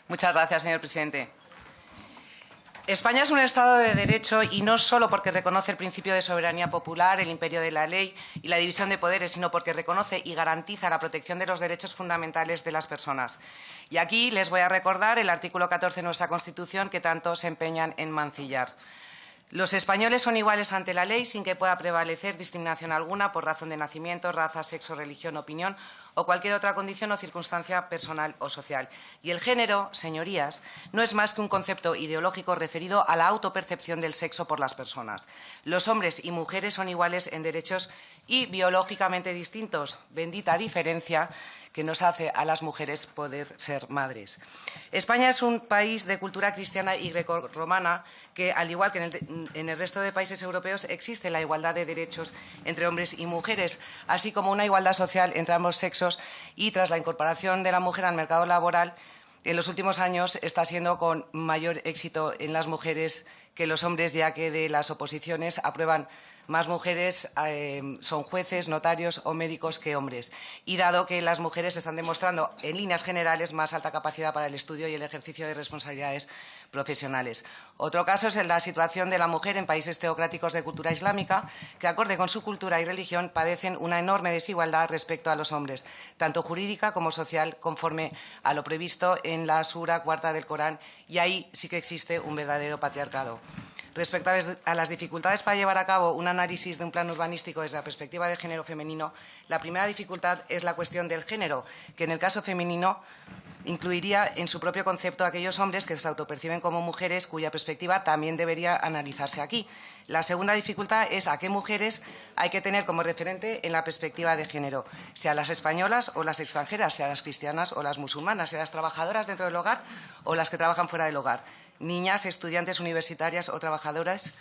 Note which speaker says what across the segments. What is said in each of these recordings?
Speaker 1: Muchas gracias, señor presidente. España es un Estado de Derecho y no solo porque reconoce el principio de soberanía popular, el imperio de la ley y la división de poderes, sino porque reconoce y garantiza la protección de los derechos fundamentales de las personas. Y aquí les voy a recordar el artículo 14 de nuestra Constitución que tanto se empeñan en mancillar. Los españoles son iguales ante la ley sin que pueda prevalecer discriminación alguna por razón de nacimiento, raza, sexo, religión, opinión o cualquier otra condición o circunstancia personal o social. Y el género, señorías, no es más que un concepto ideológico referido a la autopercepción del sexo por las personas. Los hombres y mujeres son iguales en derechos y biológicamente distintos. Bendita diferencia que nos hace a las mujeres poder ser madres. España es un país de cultura cristiana y grecorromana que, al igual que en el resto de países europeos, existe la igualdad de derechos entre hombres y mujeres, así como una igualdad social entre ambos sexos y, tras la incorporación de la mujer al mercado laboral, en los últimos años está siendo con mayor éxito en las mujeres que los hombres, ya que de las oposiciones aprueban más mujeres son jueces, notarios o médicos que hombres. Y dado que las mujeres están demostrando, en líneas generales, más alta capacidad para el estudio y el ejercicio de responsabilidades profesionales. Otro caso es la situación de la mujer en países teocráticos de cultura islámica, que, acorde con su cultura y religión, padecen una enorme desigualdad respecto a los hombres, tanto jurídica como social, conforme a lo previsto en la sura cuarta del Corán, y ahí sí que existe un verdadero patriarcado. Respecto a las dificultades para llevar a cabo un análisis de un plan urbanístico desde la perspectiva de género femenino, la primera dificultad es la cuestión del género, que en el caso femenino incluiría en su propio concepto a aquellos hombres que se autoperciben como mujeres, cuya perspectiva también debería analizarse aquí. La segunda dificultad es a qué mujeres hay que tener como referente en la perspectiva de género, sea las españolas o las extranjeras, sea las cristianas o las musulmanas, sea las trabajadoras dentro del hogar o las que trabajan fuera del hogar, niñas, estudiantes universitarias o trabajadoras,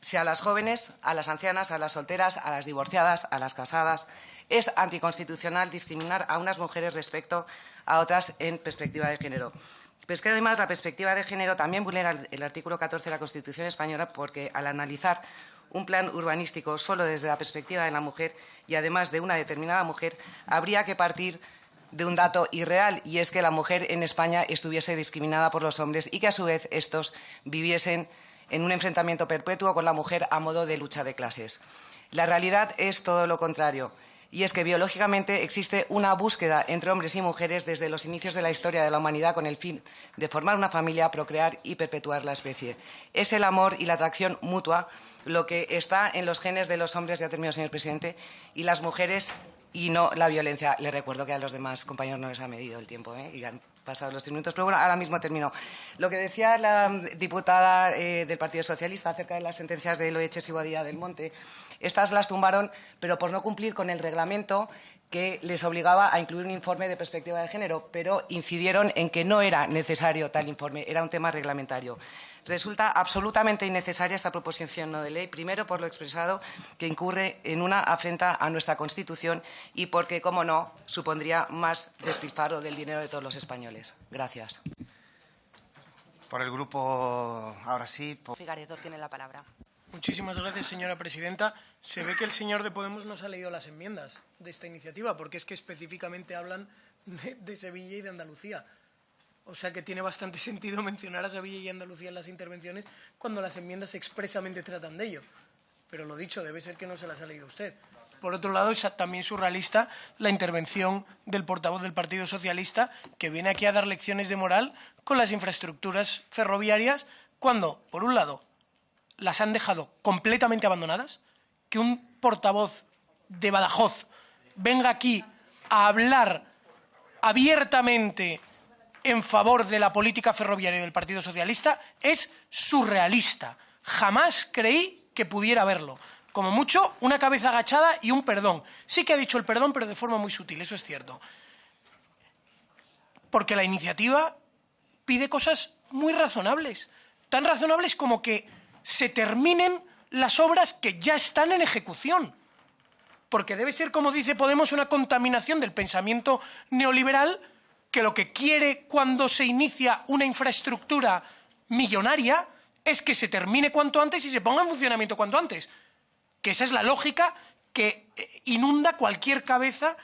Speaker 1: sea a las jóvenes, a las ancianas, a las solteras, a las divorciadas, a las casadas. Es anticonstitucional discriminar a unas mujeres respecto a otras en perspectiva de género. Pero es que, además, la perspectiva de género también vulnera el artículo 14 de la Constitución española, porque al analizar un plan urbanístico solo desde la perspectiva de la mujer y, además, de una determinada mujer, habría que partir de un dato irreal, y es que la mujer en España estuviese discriminada por los hombres y que, a su vez, estos viviesen en un enfrentamiento perpetuo con la mujer a modo de lucha de clases. La realidad es todo lo contrario, y es que biológicamente existe una búsqueda entre hombres y mujeres desde los inicios de la historia de la humanidad con el fin de formar una familia, procrear y perpetuar la especie. Es el amor y la atracción mutua lo que está en los genes de los hombres, ya termino, señor presidente, y las mujeres, y no la violencia. Le recuerdo que a los demás compañeros no les ha medido el tiempo, y han pasado los 3 minutos, pero bueno, ahora mismo termino. Lo que decía la diputada del Partido Socialista acerca de las sentencias de Loeches y Boadilla del Monte, estas las tumbaron, pero por no cumplir con el reglamento que les obligaba a incluir un informe de perspectiva de género, pero incidieron en que no era necesario tal informe, era un tema reglamentario. Resulta absolutamente innecesaria esta proposición no de ley, primero por lo expresado, que incurre en una afrenta a nuestra Constitución, y porque, como no, supondría más despilfarro del dinero de todos los españoles. Gracias.
Speaker 2: Por el grupo, ahora sí.
Speaker 3: Figaredo tiene la palabra.
Speaker 4: Muchísimas gracias, señora presidenta. Se ve que el señor de Podemos no se ha leído las enmiendas de esta iniciativa, porque es que específicamente hablan de Sevilla y de Andalucía. O sea que tiene bastante sentido mencionar a Sevilla y Andalucía en las intervenciones cuando las enmiendas expresamente tratan de ello. Pero lo dicho, debe ser que no se las ha leído usted. Por otro lado, es también surrealista la intervención del portavoz del Partido Socialista, que viene aquí a dar lecciones de moral con las infraestructuras ferroviarias, cuando, por un lado, las han dejado completamente abandonadas, que un portavoz de Badajoz venga aquí a hablar abiertamente en favor de la política ferroviaria del Partido Socialista es surrealista. Jamás creí que pudiera verlo. Como mucho, una cabeza agachada y un perdón. Sí que ha dicho el perdón, pero de forma muy sutil, eso es cierto. Porque la iniciativa pide cosas muy razonables. Tan razonables como que se terminen las obras que ya están en ejecución. Porque debe ser, como dice Podemos, una contaminación del pensamiento neoliberal, que lo que quiere cuando se inicia una infraestructura millonaria es que se termine cuanto antes y se ponga en funcionamiento cuanto antes. Que esa es la lógica que inunda cualquier cabeza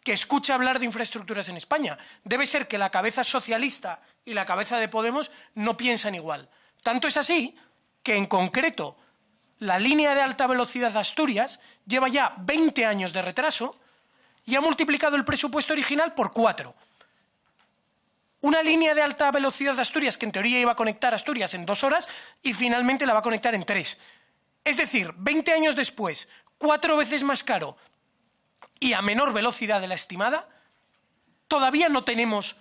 Speaker 4: que escucha hablar de infraestructuras en España. Debe ser que la cabeza socialista y la cabeza de Podemos no piensan igual. Tanto es así que, en concreto, la línea de alta velocidad de Asturias lleva ya 20 años de retraso y ha multiplicado el presupuesto original por 4. Una línea de alta velocidad de Asturias que en teoría iba a conectar Asturias en 2 horas y finalmente la va a conectar en 3. Es decir, 20 años después, 4 veces más caro y a menor velocidad de la estimada, todavía no tenemos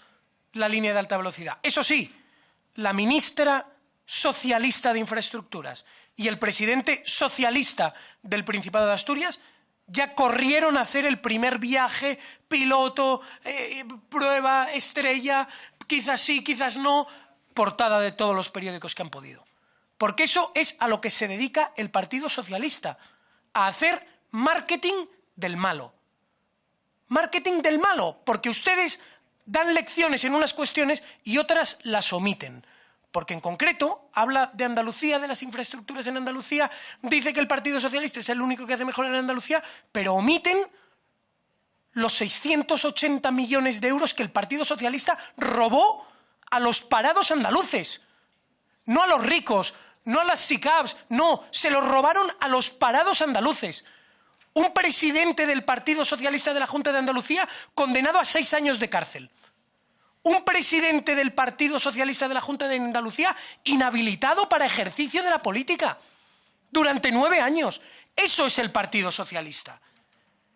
Speaker 4: la línea de alta velocidad. Eso sí, la ministra socialista de Infraestructuras y el presidente socialista del Principado de Asturias ya corrieron a hacer el primer viaje, piloto, prueba, estrella, quizás sí, quizás no, portada de todos los periódicos que han podido. Porque eso es a lo que se dedica el Partido Socialista, a hacer marketing del malo. Marketing del malo, porque ustedes dan lecciones en unas cuestiones y otras las omiten. Porque en concreto habla de Andalucía, de las infraestructuras en Andalucía, dice que el Partido Socialista es el único que hace mejor en Andalucía, pero omiten los 680 millones de euros que el Partido Socialista robó a los parados andaluces. No a los ricos, no a las SICAVs, no, se los robaron a los parados andaluces. Un presidente del Partido Socialista de la Junta de Andalucía condenado a 6 años de cárcel. Un presidente del Partido Socialista de la Junta de Andalucía inhabilitado para ejercicio de la política durante 9 años. Eso es el Partido Socialista.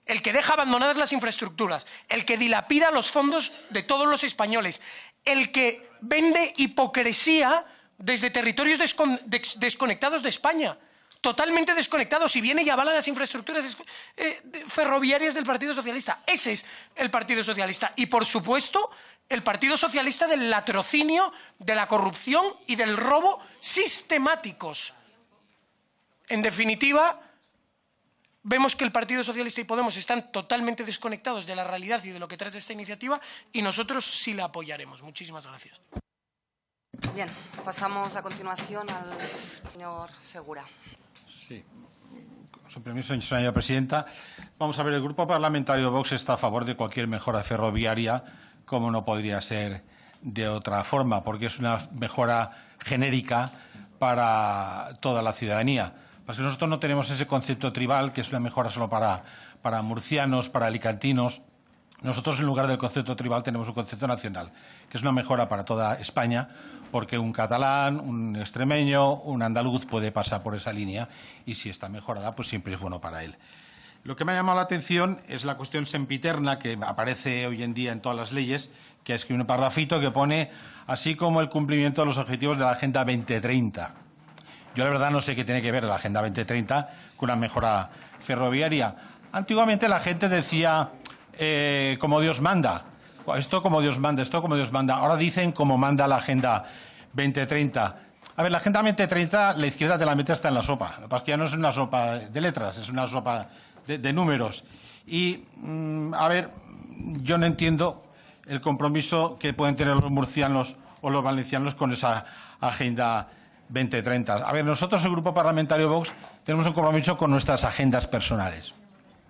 Speaker 4: El que deja abandonadas las infraestructuras, el que dilapida los fondos de todos los españoles, el que vende hipocresía desde territorios desconectados de España, totalmente desconectados, y viene y avala las infraestructuras ferroviarias del Partido Socialista. Ese es el Partido Socialista. Y, por supuesto, el Partido Socialista del latrocinio, de la corrupción y del robo sistemáticos. En definitiva, vemos que el Partido Socialista y Podemos están totalmente desconectados de la realidad y de lo que trata esta iniciativa, y nosotros sí la apoyaremos. Muchísimas gracias.
Speaker 3: Bien, pasamos a continuación al señor Segura.
Speaker 5: Sí. Con su permiso, señora presidenta. Vamos a ver, el Grupo Parlamentario Vox está a favor de cualquier mejora ferroviaria, como no podría ser de otra forma, porque es una mejora genérica para toda la ciudadanía. Porque nosotros no tenemos ese concepto tribal, que es una mejora solo para murcianos, para alicantinos. Nosotros, en lugar del concepto tribal, tenemos un concepto nacional, que es una mejora para toda España, porque un catalán, un extremeño, un andaluz puede pasar por esa línea, y si está mejorada, pues siempre es bueno para él. Lo que me ha llamado la atención es la cuestión sempiterna que aparece hoy en día en todas las leyes, que es que un parrafito que pone así como el cumplimiento de los objetivos de la Agenda 2030. Yo, la verdad, no sé qué tiene que ver la Agenda 2030 con una mejora ferroviaria. Antiguamente la gente decía como Dios manda. Esto como Dios manda, esto como Dios manda. Ahora dicen como manda la Agenda 2030. A ver, la Agenda 2030, la izquierda te la mete hasta en la sopa. Lo que pasa es que ya no es una sopa de letras, es una sopa de números. Y, a ver, yo no entiendo el compromiso que pueden tener los murcianos o los valencianos con esa Agenda 2030. A ver, nosotros, el Grupo Parlamentario Vox, tenemos un compromiso con nuestras agendas personales.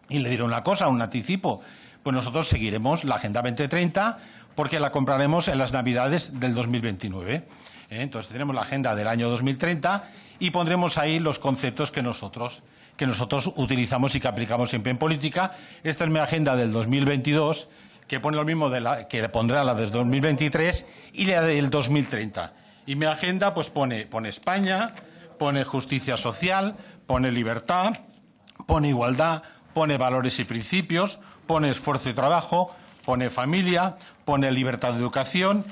Speaker 5: Y le diré una cosa, un anticipo. Pues nosotros seguiremos la Agenda 2030 porque la compraremos en las Navidades del 2029. Entonces tenemos la agenda del año 2030 y pondremos ahí los conceptos que nosotros utilizamos y que aplicamos siempre en política. Esta es mi agenda del 2022, que pone lo mismo que pondrá la del 2023 y la del 2030. Y mi agenda pues pone España, pone justicia social, pone libertad, pone igualdad, pone valores y principios, pone esfuerzo y trabajo, pone familia, pone libertad de educación,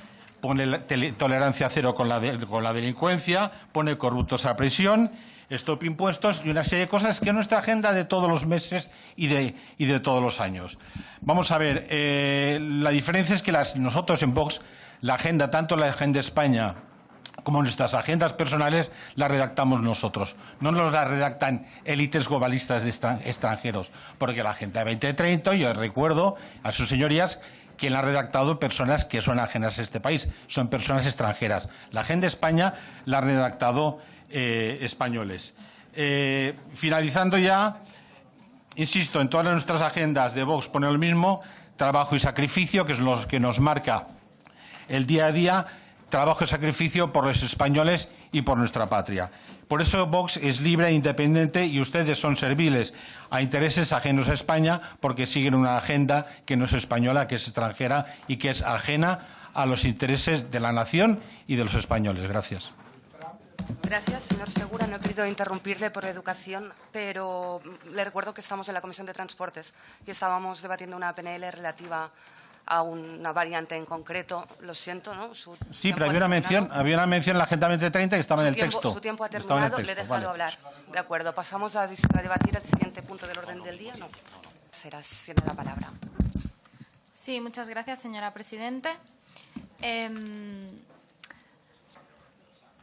Speaker 5: pone tolerancia cero con la delincuencia, pone corruptos a prisión, stop impuestos y una serie de cosas que es nuestra agenda de todos los meses y de todos los años. Vamos a ver, la diferencia es que nosotros en Vox, la agenda, tanto la agenda España como nuestras agendas personales, las redactamos nosotros. No nos las redactan élites globalistas de extranjeros, porque la Agenda 2030, yo recuerdo a sus señorías que la han redactado personas que son ajenas a este país, son personas extranjeras. La Agenda España la han redactado españoles. Finalizando ya, insisto, en todas nuestras agendas de Vox pone lo mismo, trabajo y sacrificio, que es lo que nos marca el día a día, trabajo y sacrificio por los españoles y por nuestra patria. Por eso Vox es libre e independiente y ustedes son serviles a intereses ajenos a España porque siguen una agenda que no es española, que es extranjera y que es ajena a los intereses de la nación y de los españoles. Gracias.
Speaker 3: Gracias, señor Segura. No he querido interrumpirle por educación, pero le recuerdo que estamos en la Comisión de Transportes y estábamos debatiendo una PNL relativa a una variante en concreto. Lo siento, ¿no?
Speaker 5: Sí, pero había una mención en la Agenda 2030 que estaba en el texto.
Speaker 3: Su tiempo ha terminado, le he dejado hablar. De acuerdo, pasamos a debatir el siguiente punto del orden del día. No, tiene la palabra.
Speaker 6: Sí, muchas gracias, señora presidenta.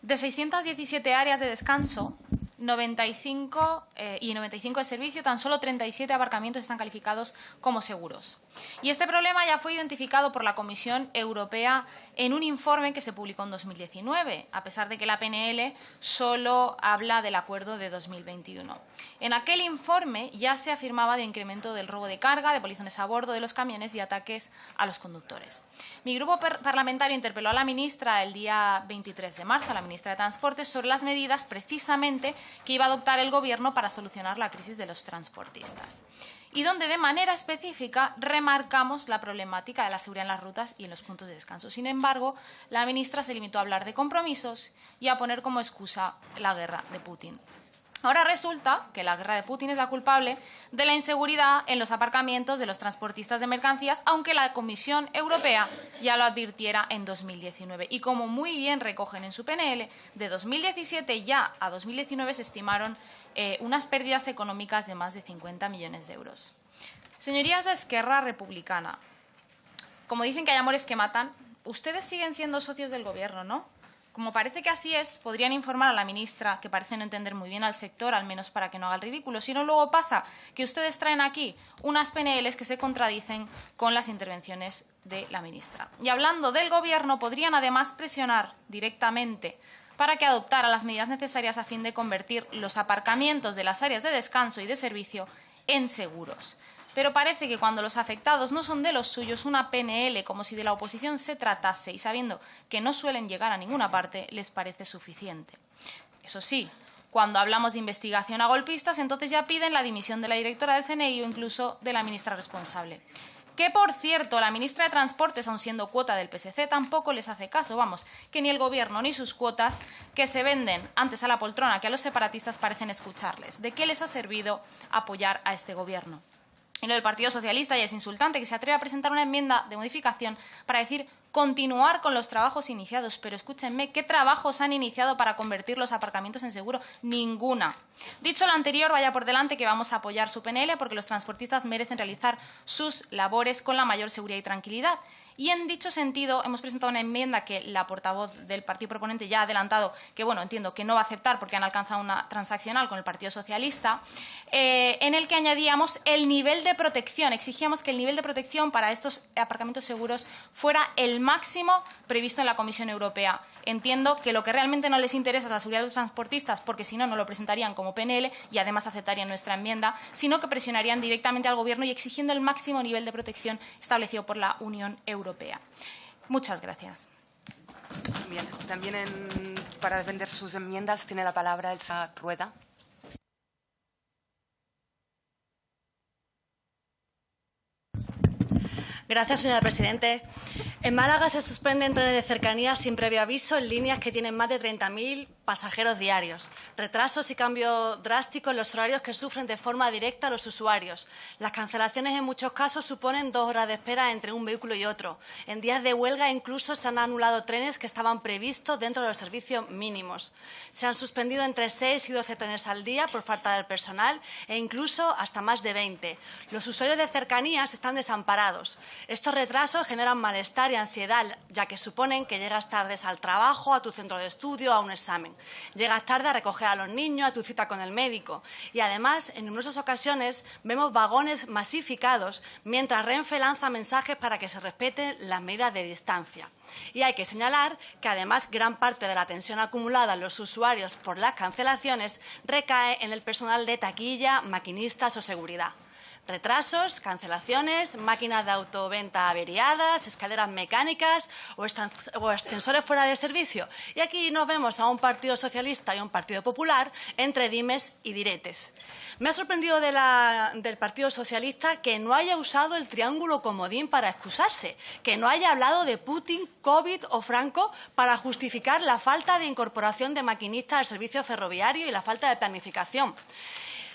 Speaker 6: De 617 áreas de descanso, 95 de servicio, tan solo 37 aparcamientos están calificados como seguros. Y este problema ya fue identificado por la Comisión Europea en un informe que se publicó en 2019, a pesar de que la PNL solo habla del acuerdo de 2021. En aquel informe ya se afirmaba de incremento del robo de carga, de polizones a bordo de los camiones y ataques a los conductores. Mi grupo parlamentario interpeló a la ministra el día 23 de marzo, a la ministra de Transportes, sobre las medidas precisamente que iba a adoptar el Gobierno para solucionar la crisis de los transportistas. Y donde de manera específica remarcamos la problemática de la seguridad en las rutas y en los puntos de descanso. Sin embargo, la ministra se limitó a hablar de compromisos y a poner como excusa la guerra de Putin. Ahora resulta que la guerra de Putin es la culpable de la inseguridad en los aparcamientos de los transportistas de mercancías, aunque la Comisión Europea ya lo advirtiera en 2019. Y como muy bien recogen en su PNL, de 2017 ya a 2019 se estimaron unas pérdidas económicas de más de 50 millones de euros. Señorías de Esquerra Republicana, como dicen que hay amores que matan, ustedes siguen siendo socios del Gobierno, ¿no? Como parece que así es, podrían informar a la ministra, que parece no entender muy bien al sector, al menos para que no haga el ridículo. Si no, luego pasa que ustedes traen aquí unas PNLs que se contradicen con las intervenciones de la ministra. Y hablando del Gobierno, podrían además presionar directamente para que adoptara las medidas necesarias a fin de convertir los aparcamientos de las áreas de descanso y de servicio en seguros. Pero parece que cuando los afectados no son de los suyos, una PNL, como si de la oposición se tratase, y sabiendo que no suelen llegar a ninguna parte, les parece suficiente. Eso sí, cuando hablamos de investigación a golpistas, entonces ya piden la dimisión de la directora del CNI o incluso de la ministra responsable. Que, por cierto, la ministra de Transportes, aun siendo cuota del PSC, tampoco les hace caso. Vamos, que ni el Gobierno ni sus cuotas, que se venden antes a la poltrona que a los separatistas, parecen escucharles. ¿De qué les ha servido apoyar a este Gobierno? Y lo del Partido Socialista, y es insultante que se atreva a presentar una enmienda de modificación para decir continuar con los trabajos iniciados. Pero escúchenme, ¿qué trabajos han iniciado para convertir los aparcamientos en seguro? Ninguna. Dicho lo anterior, vaya por delante que vamos a apoyar su PNL porque los transportistas merecen realizar sus labores con la mayor seguridad y tranquilidad. Y en dicho sentido, hemos presentado una enmienda que la portavoz del partido proponente ya ha adelantado que, bueno, entiendo que no va a aceptar porque han alcanzado una transaccional con el Partido Socialista, en el que añadíamos el nivel de protección. Exigíamos que el nivel de protección para estos aparcamientos seguros fuera el máximo previsto en la Comisión Europea. Entiendo que lo que realmente no les interesa es la seguridad de los transportistas, porque si no, no lo presentarían como PNL y además aceptarían nuestra enmienda, sino que presionarían directamente al Gobierno y exigiendo el máximo nivel de protección establecido por la Unión Europea. Muchas gracias.
Speaker 3: Bien, también para defender sus enmiendas tiene la palabra Elsa Rueda.
Speaker 7: Gracias, señora presidente. En Málaga se suspenden trenes de cercanías sin previo aviso en líneas que tienen más de 30.000 pasajeros diarios. Retrasos y cambios drásticos en los horarios que sufren de forma directa los usuarios. Las cancelaciones en muchos casos suponen 2 horas de espera entre un vehículo y otro. En días de huelga incluso se han anulado trenes que estaban previstos dentro de los servicios mínimos. Se han suspendido entre 6 y 12 trenes al día por falta del personal e incluso hasta más de 20. Los usuarios de cercanías están desamparados. Estos retrasos generan malestar y ansiedad, ya que suponen que llegas tarde al trabajo, a tu centro de estudio, a un examen. Llegas tarde a recoger a los niños, a tu cita con el médico. Y además, en numerosas ocasiones, vemos vagones masificados mientras Renfe lanza mensajes para que se respeten las medidas de distancia. Y hay que señalar que, además, gran parte de la tensión acumulada en los usuarios por las cancelaciones recae en el personal de taquilla, maquinistas o seguridad. Retrasos, cancelaciones, máquinas de autoventa averiadas, escaleras mecánicas o ascensores fuera de servicio. Y aquí nos vemos a un Partido Socialista y un Partido Popular entre dimes y diretes. Me ha sorprendido del Partido Socialista que no haya usado el triángulo comodín para excusarse, que no haya hablado de Putin, COVID o Franco para justificar la falta de incorporación de maquinistas al servicio ferroviario y la falta de planificación.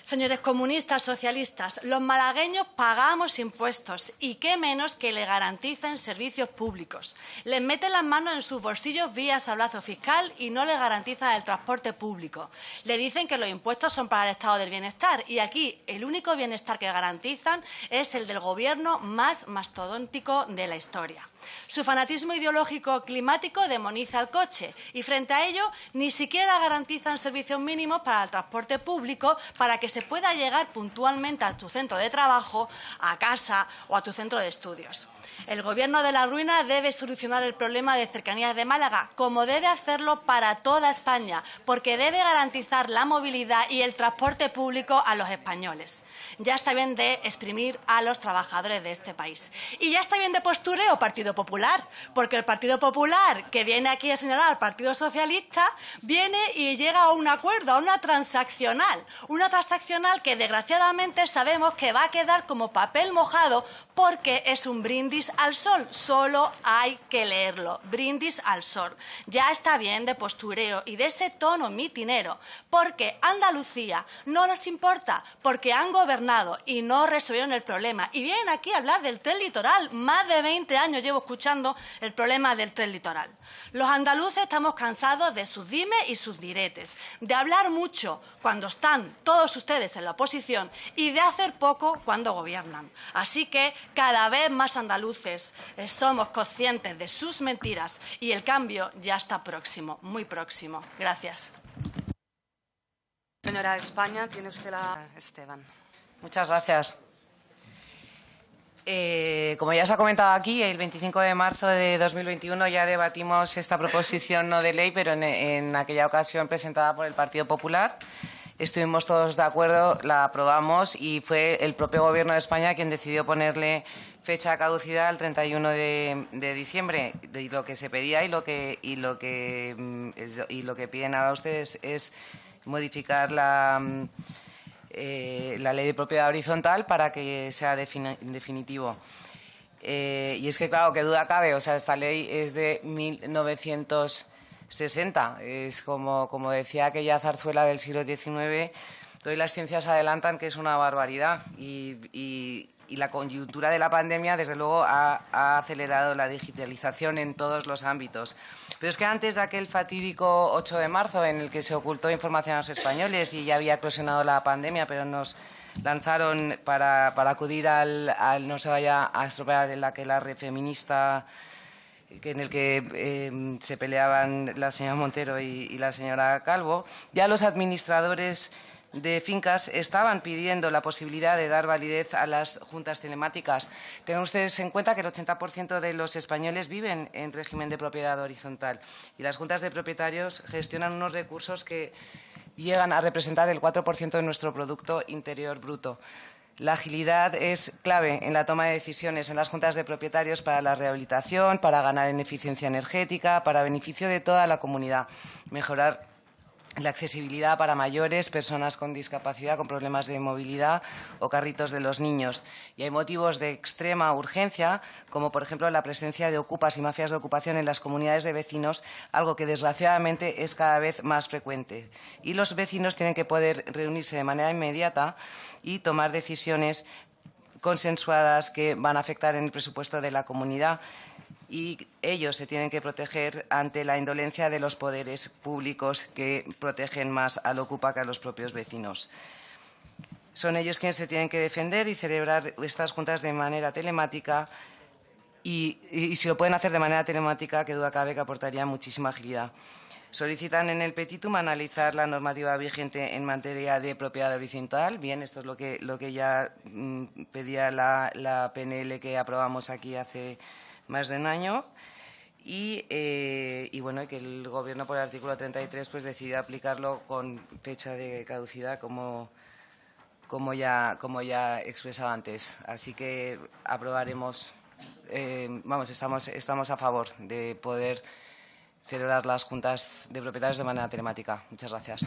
Speaker 7: Señores comunistas, socialistas, los malagueños pagamos impuestos y qué menos que le garanticen servicios públicos. Les meten las manos en sus bolsillos vía sablazo fiscal y no les garantizan el transporte público. Le dicen que los impuestos son para el estado del bienestar y aquí el único bienestar que garantizan es el del gobierno más mastodóntico de la historia. Su fanatismo ideológico climático demoniza el coche y frente a ello ni siquiera garantizan servicios mínimos para el transporte público para que se pueda llegar puntualmente a tu centro de trabajo, a casa o a tu centro de estudios. El Gobierno de la ruina debe solucionar el problema de cercanías de Málaga, como debe hacerlo para toda España, porque debe garantizar la movilidad y el transporte público a los españoles. Ya está bien de exprimir a los trabajadores de este país. Y ya está bien de postureo, Partido Popular, porque el Partido Popular, que viene aquí a señalar al Partido Socialista, viene y llega a un acuerdo, a una transaccional que desgraciadamente sabemos que va a quedar como papel mojado porque es un brindis al sol, solo hay que leerlo, brindis al sol. Ya está bien de postureo y de ese tono mitinero, porque Andalucía no nos importa, porque han gobernado y no resolvieron el problema. Y vienen aquí a hablar del tren litoral, más de 20 años llevo escuchando el problema del tren litoral. Los andaluces estamos cansados de sus dimes y sus diretes, de hablar mucho cuando están todos ustedes en la oposición y de hacer poco cuando gobiernan. Así que cada vez más andaluces somos conscientes de sus mentiras y el cambio ya está próximo, muy próximo. Gracias.
Speaker 3: Señora España, tiene usted la... Esteban.
Speaker 1: Muchas gracias. Como ya se ha comentado aquí, el 25 de marzo de 2021 ya debatimos esta proposición no de ley, pero en aquella ocasión presentada por el Partido Popular. Estuvimos todos de acuerdo, la aprobamos y fue el propio Gobierno de España quien decidió ponerle fecha de caducidad al 31 de diciembre. Y lo que se pedía y lo que piden ahora ustedes es modificar la ley de propiedad horizontal para que sea definitivo. Y es que, claro, que duda cabe, o sea, esta ley es de 1960. Es como decía aquella zarzuela del siglo XIX, hoy las ciencias adelantan que es una barbaridad y la coyuntura de la pandemia, desde luego, ha acelerado la digitalización en todos los ámbitos. Pero es que antes de aquel fatídico 8 de marzo en el que se ocultó información a los españoles y ya había eclosionado la pandemia, pero nos lanzaron para acudir al no se vaya a estropear el aquelarre feminista en el que se peleaban la señora Montero y la señora Calvo, ya los administradores de fincas estaban pidiendo la posibilidad de dar validez a las juntas telemáticas. Tengan ustedes en cuenta que el 80% de los españoles viven en régimen de propiedad horizontal y las juntas de propietarios gestionan unos recursos que llegan a representar el 4% de nuestro Producto Interior Bruto. La agilidad es clave en la toma de decisiones en las juntas de propietarios para la rehabilitación, para ganar en eficiencia energética, para beneficio de toda la comunidad, mejorar la accesibilidad para mayores, personas con discapacidad, con problemas de movilidad o carritos de los niños. Y hay motivos de extrema urgencia, como por ejemplo la presencia de ocupas y mafias de ocupación en las comunidades de vecinos, algo que desgraciadamente es cada vez más frecuente. Y los vecinos tienen que poder reunirse de manera inmediata y tomar decisiones consensuadas que van a afectar en el presupuesto de la comunidad. Y ellos se tienen que proteger ante la indolencia de los poderes públicos que protegen más al ocupa que a los propios vecinos. Son ellos quienes se tienen que defender y celebrar estas juntas de manera telemática y si lo pueden hacer de manera telemática, que duda cabe que aportaría muchísima agilidad. Solicitan en el petitum analizar la normativa vigente en materia de propiedad horizontal. Bien, esto es lo que ya pedía la PNL que aprobamos aquí hace más de un año y bueno, que el Gobierno por el artículo 33 pues decidió aplicarlo con fecha de caducidad como como ya he expresado antes. Así que aprobaremos, estamos a favor de poder celebrar las juntas de propietarios de manera telemática. Muchas gracias.